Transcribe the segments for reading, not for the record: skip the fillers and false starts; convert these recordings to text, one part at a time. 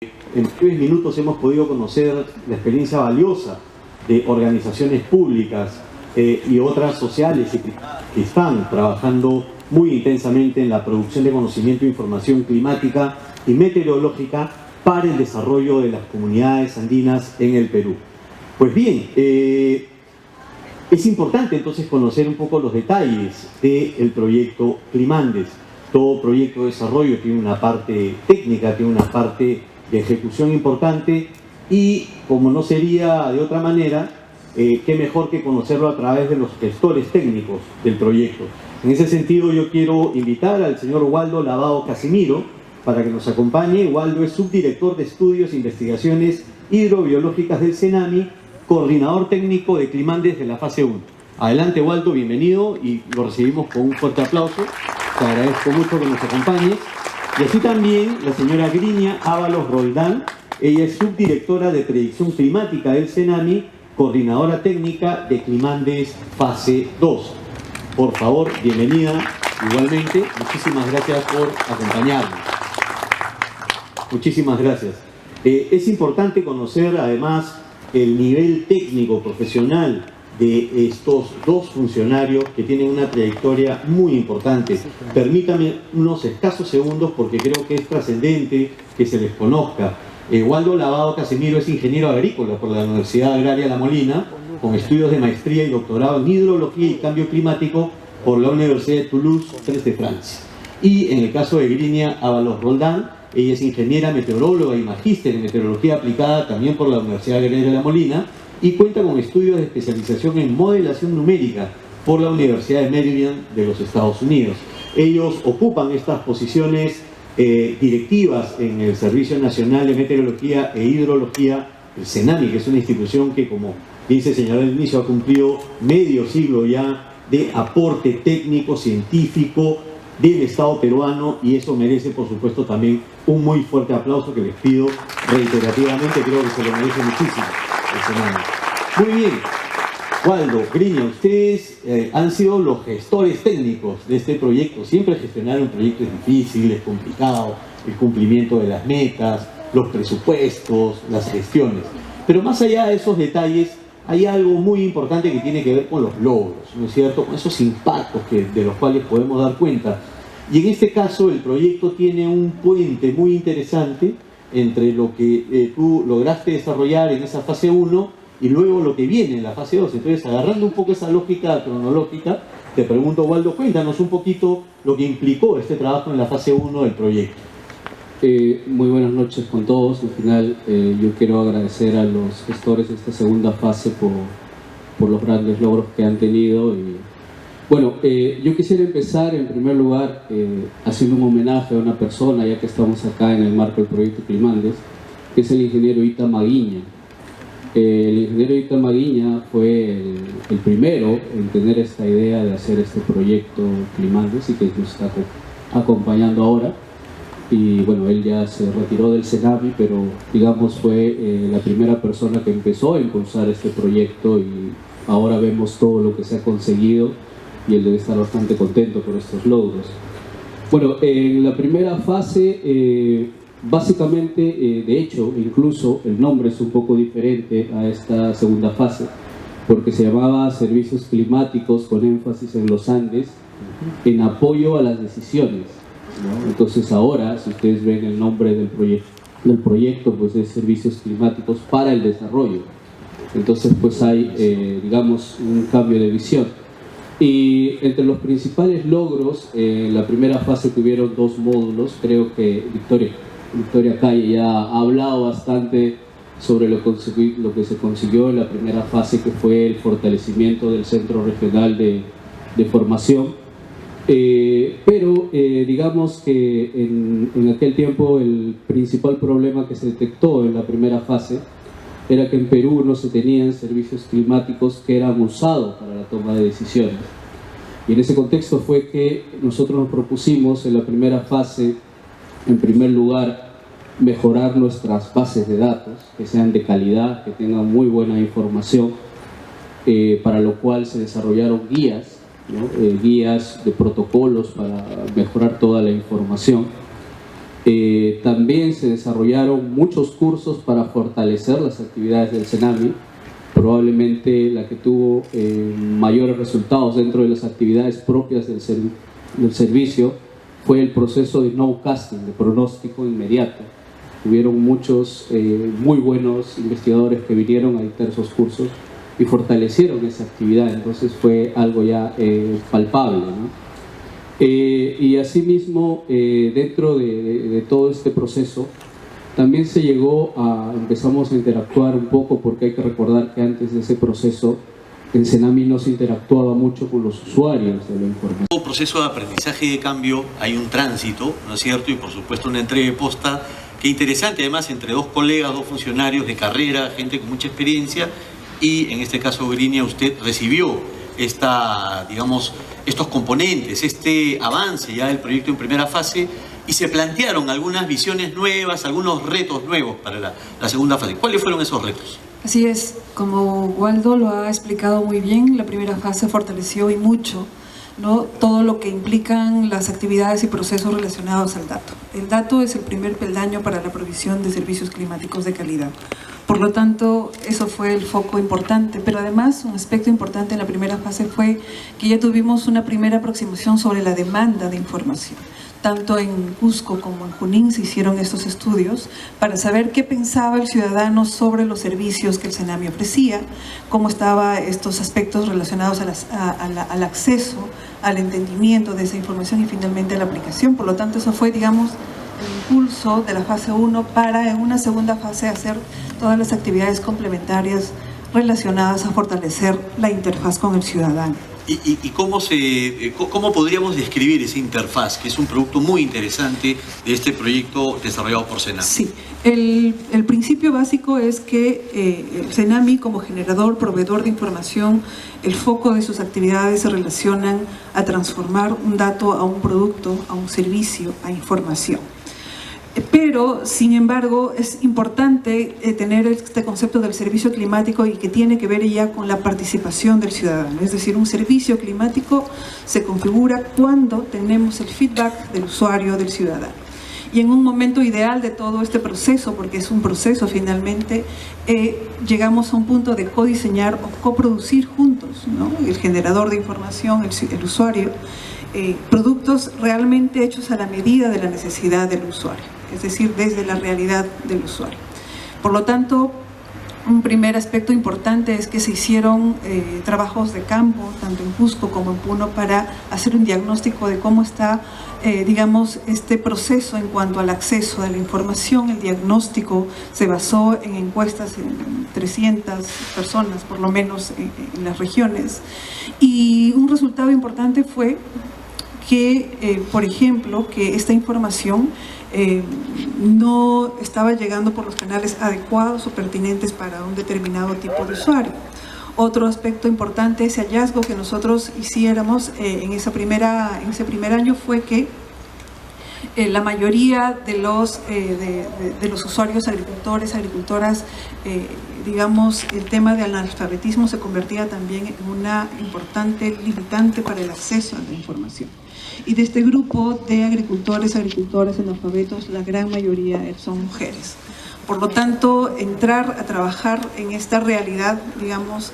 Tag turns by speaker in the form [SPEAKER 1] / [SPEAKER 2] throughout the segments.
[SPEAKER 1] En breves minutos hemos podido conocer la experiencia valiosa de organizaciones públicas y otras sociales que están trabajando muy intensamente en la producción de conocimiento e información climática y meteorológica para el desarrollo de las comunidades andinas en el Perú. Pues bien, es importante entonces conocer un poco los detalles del proyecto Climandes. Todo proyecto de desarrollo tiene una parte técnica, tiene una parte de ejecución importante y, como no sería de otra manera, qué mejor que conocerlo a través de los gestores técnicos del proyecto. En ese sentido, yo quiero invitar al señor Waldo Lavado Casimiro para que nos acompañe. Waldo es subdirector de Estudios e Investigaciones Hidrobiológicas del CENAMI, coordinador técnico de Climandes de la fase 1. Adelante, Waldo, bienvenido y lo recibimos con un fuerte aplauso. Te agradezco mucho que nos acompañes. Y así también la señora Griña Ábalos Roldán, ella es subdirectora de Predicción Climática del CENAMI, coordinadora técnica de Climandes fase 2. Por favor, bienvenida igualmente. Muchísimas gracias por acompañarnos. Muchísimas gracias. Es importante conocer además el nivel técnico profesional de estos dos funcionarios que tienen una trayectoria muy importante. Permítame unos escasos segundos porque creo que es trascendente que se les conozca. Waldo Lavado Casimiro es ingeniero agrícola por la Universidad Agraria La Molina, con estudios de maestría y doctorado en hidrología y cambio climático por la Universidad de Toulouse, 3 de Francia. Y en el caso de Griña Ábalos Roldán, ella es ingeniera meteoróloga y magíster en meteorología aplicada también por la Universidad Agraria La Molina, y cuenta con estudios de especialización en modelación numérica por la Universidad de Maryland de los Estados Unidos. Ellos ocupan estas posiciones directivas en el Servicio Nacional de Meteorología e Hidrología, el CENAMI, que es una institución que, como bien se señaló al inicio, ha cumplido medio siglo ya de aporte técnico, científico del Estado peruano, y eso merece, por supuesto, también un muy fuerte aplauso que les pido reiterativamente. Creo que se lo merece muchísimo. Muy bien, Waldo, Griña, ustedes han sido los gestores técnicos de este proyecto. Siempre gestionar un proyecto es difícil, es complicado, el cumplimiento de las metas, los presupuestos, las gestiones. Pero más allá de esos detalles, hay algo muy importante que tiene que ver con los logros, ¿no es cierto? Con esos impactos de los cuales podemos dar cuenta. Y en este caso, el proyecto tiene un puente muy interesante entre lo que tú lograste desarrollar en esa fase 1 y luego lo que viene en la fase 2. Entonces, agarrando un poco esa lógica cronológica, te pregunto, Waldo, cuéntanos un poquito lo que implicó este trabajo en la fase 1 del proyecto.
[SPEAKER 2] Muy buenas noches con todos. Al final, yo quiero agradecer a los gestores de esta segunda fase por los grandes logros que han tenido. Bueno, yo quisiera empezar en primer lugar haciendo un homenaje a una persona, ya que estamos acá en el marco del proyecto Climandes, que es el ingeniero Ita Maguiña. El ingeniero Ita Maguiña fue el primero en tener esta idea de hacer este proyecto Climandes y que nos está acompañando ahora. Y bueno, él ya se retiró del CENAMI, pero digamos fue la primera persona que empezó a impulsar este proyecto, y ahora vemos todo lo que se ha conseguido y él debe estar bastante contento por estos logros. Bueno, en la primera fase, básicamente, de hecho, incluso el nombre es un poco diferente a esta segunda fase, porque se llamaba Servicios Climáticos con énfasis en los Andes, en apoyo a las decisiones, ¿no? Entonces ahora, si ustedes ven el nombre del proyecto, pues es Servicios Climáticos para el Desarrollo. Entonces pues hay, digamos, un cambio de visión. Y entre los principales logros, en la primera fase tuvieron 2 módulos. Creo que Victoria Calle ya ha hablado bastante sobre lo que se consiguió en la primera fase, que fue el fortalecimiento del Centro Regional de Formación. Pero digamos que en aquel tiempo el principal problema que se detectó en la primera fase era que en Perú no se tenían servicios climáticos que eran usados para la toma de decisiones. Y en ese contexto fue que nosotros nos propusimos en la primera fase, en primer lugar, mejorar nuestras bases de datos, que sean de calidad, que tengan muy buena información, para lo cual se desarrollaron guías, ¿no? Guías de protocolos para mejorar toda la información. También se desarrollaron muchos cursos para fortalecer las actividades del CENAMI. Probablemente la que tuvo mayores resultados dentro de las actividades propias del servicio fue el proceso de nowcasting, de pronóstico inmediato. Hubieron muchos muy buenos investigadores que vinieron a dictar esos cursos y fortalecieron esa actividad, entonces fue algo ya palpable, ¿no? Y asimismo, dentro de todo este proceso, también se llegó empezamos a interactuar un poco, porque hay que recordar que antes de ese proceso, en CENAMI no se interactuaba mucho con los usuarios de la información.
[SPEAKER 1] En todo proceso de aprendizaje y de cambio hay un tránsito, ¿no es cierto? Y por supuesto una entrega de posta, que interesante además entre dos colegas, dos funcionarios de carrera, gente con mucha experiencia, y en este caso, Grinia, usted recibió estos componentes, este avance ya del proyecto en primera fase, y se plantearon algunas visiones nuevas, algunos retos nuevos para la segunda fase. ¿Cuáles fueron esos retos?
[SPEAKER 3] Así es, como Waldo lo ha explicado muy bien, la primera fase fortaleció y mucho, ¿no?, todo lo que implican las actividades y procesos relacionados al dato. El dato es el primer peldaño para la provisión de servicios climáticos de calidad. Por lo tanto, eso fue el foco importante, pero además un aspecto importante en la primera fase fue que ya tuvimos una primera aproximación sobre la demanda de información. Tanto en Cusco como en Junín se hicieron estos estudios para saber qué pensaba el ciudadano sobre los servicios que el CENAMI ofrecía, cómo estaban estos aspectos relacionados al acceso, al entendimiento de esa información y finalmente a la aplicación. Por lo tanto, eso fue, digamos, el impulso de la fase 1 para en una segunda fase hacer todas las actividades complementarias relacionadas a fortalecer la interfaz con el ciudadano.
[SPEAKER 1] ¿Y cómo podríamos describir esa interfaz, que es un producto muy interesante de este proyecto desarrollado por CENAMI?
[SPEAKER 3] Sí, el principio básico es que el CENAMI, como generador, proveedor de información, el foco de sus actividades se relacionan a transformar un dato a un producto, a un servicio, a información. Pero, sin embargo, es importante tener este concepto del servicio climático y que tiene que ver ya con la participación del ciudadano. Es decir, un servicio climático se configura cuando tenemos el feedback del usuario, del ciudadano. Y en un momento ideal de todo este proceso, porque es un proceso finalmente, llegamos a un punto de codiseñar o coproducir juntos, ¿no?, el generador de información, el usuario, productos realmente hechos a la medida de la necesidad del usuario, es decir, desde la realidad del usuario. Por lo tanto, un primer aspecto importante es que se hicieron trabajos de campo, tanto en Cusco como en Puno, para hacer un diagnóstico de cómo está, digamos, este proceso en cuanto al acceso a la información. El diagnóstico se basó en encuestas en 300 personas, por lo menos en las regiones. Y un resultado importante fue que, por ejemplo, que esta información no estaba llegando por los canales adecuados o pertinentes para un determinado tipo de usuario. Otro aspecto importante, ese hallazgo que nosotros hiciéramos en ese primer año fue que la mayoría de los usuarios, agricultoras, digamos, el tema del analfabetismo se convertía también en una importante limitante para el acceso a la información. Y de este grupo de agricultores analfabetos, la gran mayoría son mujeres. Por lo tanto, entrar a trabajar en esta realidad, digamos,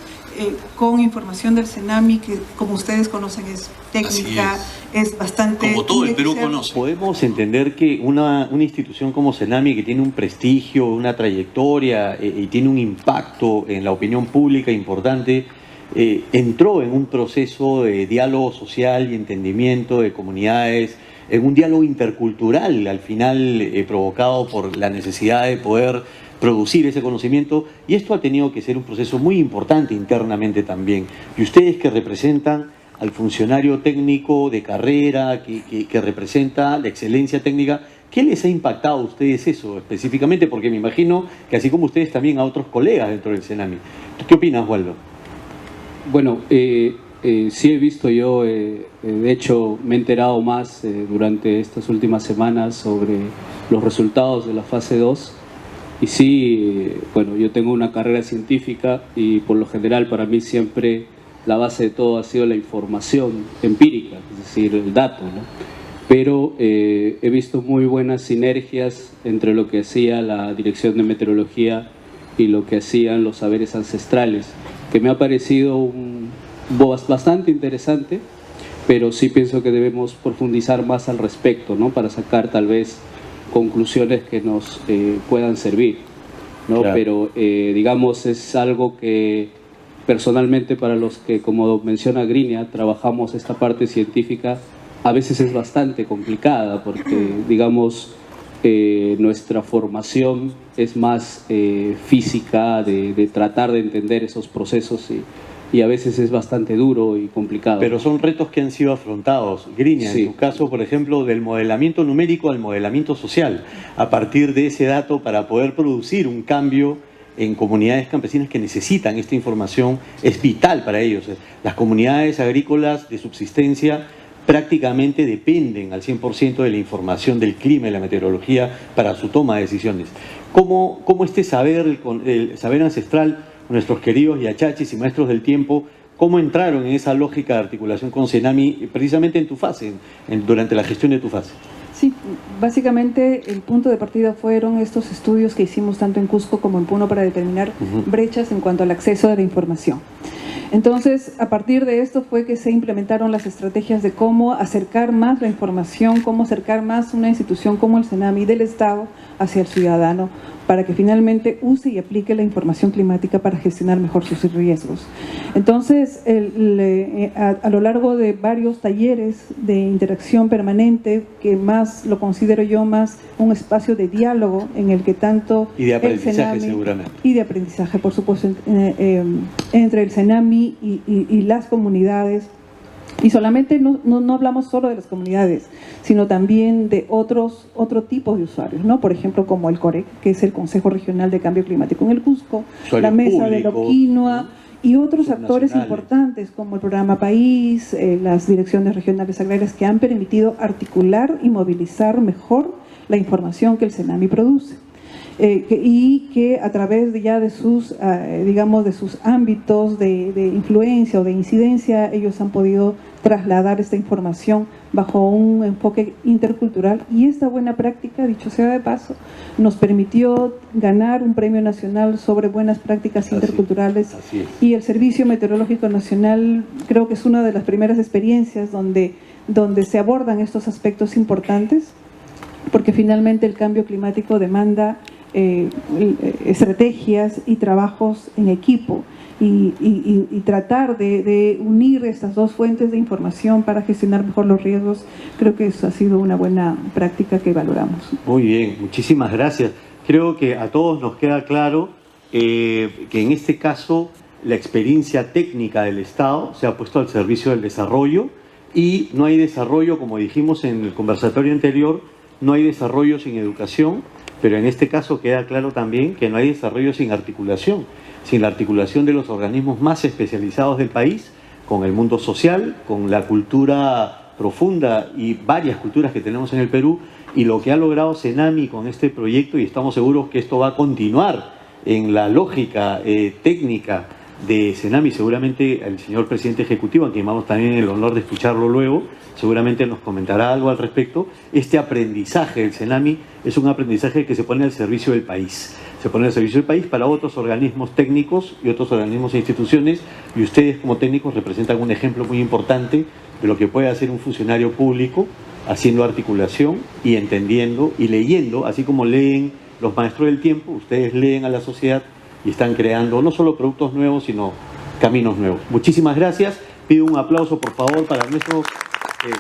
[SPEAKER 3] con información del CENAMI, que como ustedes conocen es técnica, es bastante...
[SPEAKER 1] Como todo el Perú conoce. Podemos entender que una institución como CENAMI, que tiene un prestigio, una trayectoria y tiene un impacto en la opinión pública importante, entró en un proceso de diálogo social y entendimiento de comunidades, en un diálogo intercultural, al final provocado por la necesidad de poder producir ese conocimiento, y esto ha tenido que ser un proceso muy importante internamente también. Y ustedes, que representan al funcionario técnico de carrera, que representa la excelencia técnica, ¿qué les ha impactado a ustedes eso específicamente? Porque me imagino que así como ustedes, también a otros colegas dentro del CENAMI. ¿Qué opinas, Waldo?
[SPEAKER 2] Bueno, sí he visto yo, de hecho me he enterado más durante estas últimas semanas sobre los resultados de la fase 2, y sí, bueno, yo tengo una carrera científica y por lo general para mí siempre la base de todo ha sido la información empírica, es decir, el dato, ¿no? pero he visto muy buenas sinergias entre lo que hacía la Dirección de Meteorología y lo que hacían los saberes ancestrales, que me ha parecido bastante interesante, pero sí pienso que debemos profundizar más al respecto, ¿no? Para sacar tal vez conclusiones que nos puedan servir, ¿no?
[SPEAKER 1] Claro.
[SPEAKER 2] Pero digamos, es algo que personalmente, para los que, como menciona Grinia, trabajamos esta parte científica, a veces es bastante complicada porque, digamos, nuestra formación es más física, de tratar de entender esos procesos y a veces es bastante duro y complicado.
[SPEAKER 1] Pero son retos que han sido afrontados. Grinia,
[SPEAKER 2] Sí.
[SPEAKER 1] en tu caso, por ejemplo, del modelamiento numérico al modelamiento social, a partir de ese dato para poder producir un cambio en comunidades campesinas que necesitan esta información, es vital para ellos. Las comunidades agrícolas de subsistencia prácticamente dependen al 100% de la información del clima y la meteorología para su toma de decisiones. ¿Cómo este saber, el saber ancestral, nuestros queridos yachachis y maestros del tiempo, cómo entraron en esa lógica de articulación con CENAMI precisamente en tu fase, durante la gestión de tu fase?
[SPEAKER 3] Sí, básicamente el punto de partida fueron estos estudios que hicimos tanto en Cusco como en Puno para determinar brechas en cuanto al acceso a la información. Entonces, a partir de esto fue que se implementaron las estrategias de cómo acercar más la información, cómo acercar más una institución como el CENAMI del Estado hacia el ciudadano, para que finalmente use y aplique la información climática para gestionar mejor sus riesgos. Entonces, a lo largo de varios talleres de interacción permanente, que más lo considero yo más un espacio de diálogo en el que tanto
[SPEAKER 1] Y de aprendizaje,
[SPEAKER 3] el CENAMI,
[SPEAKER 1] seguramente.
[SPEAKER 3] y de aprendizaje, por supuesto, entre el CENAMI y las comunidades. Y solamente no hablamos solo de las comunidades, sino también de otro tipo de usuarios, ¿no? Por ejemplo, como el COREC, que es el Consejo Regional de Cambio Climático en el Cusco,
[SPEAKER 1] Usuarios
[SPEAKER 3] la Mesa de
[SPEAKER 1] públicos,
[SPEAKER 3] Loquinoa, y otros actores
[SPEAKER 1] subnacionales.
[SPEAKER 3] importantes como el Programa País, las direcciones regionales agrarias, que han permitido articular y movilizar mejor la información que el CENAMI produce. Y que a través de sus, digamos, de sus ámbitos de influencia o de incidencia, ellos han podido trasladar esta información bajo un enfoque intercultural, y esta buena práctica, dicho sea de paso, nos permitió ganar un premio nacional sobre buenas prácticas interculturales.
[SPEAKER 1] Así es.
[SPEAKER 3] Y el Servicio Meteorológico Nacional creo que es una de las primeras experiencias donde se abordan estos aspectos importantes, porque finalmente el cambio climático demanda estrategias y trabajos en equipo, y tratar de unir estas dos fuentes de información para gestionar mejor los riesgos. Creo que eso ha sido una buena práctica que valoramos.
[SPEAKER 1] Muy bien, muchísimas gracias. Creo que a todos nos queda claro que en este caso la experiencia técnica del Estado se ha puesto al servicio del desarrollo, y no hay desarrollo, como dijimos en el conversatorio anterior, no hay desarrollo sin educación, pero en este caso queda claro también que no hay desarrollo sin articulación, sin la articulación de los organismos más especializados del país, con el mundo social, con la cultura profunda y varias culturas que tenemos en el Perú, y lo que ha logrado CENAMI con este proyecto, y estamos seguros que esto va a continuar en la lógica técnica de CENAMI. Seguramente el señor presidente ejecutivo, a quien vamos también el honor de escucharlo luego, seguramente nos comentará algo al respecto. Este aprendizaje del CENAMI es un aprendizaje que se pone al servicio del país. Se pone al servicio del país para otros organismos técnicos y otros organismos e instituciones, y ustedes como técnicos representan un ejemplo muy importante de lo que puede hacer un funcionario público haciendo articulación y entendiendo y leyendo, así como leen los maestros del tiempo, ustedes leen a la sociedad y están creando no solo productos nuevos, sino caminos nuevos. Muchísimas gracias. Pido un aplauso, por favor, para nuestros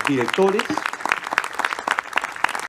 [SPEAKER 1] directores.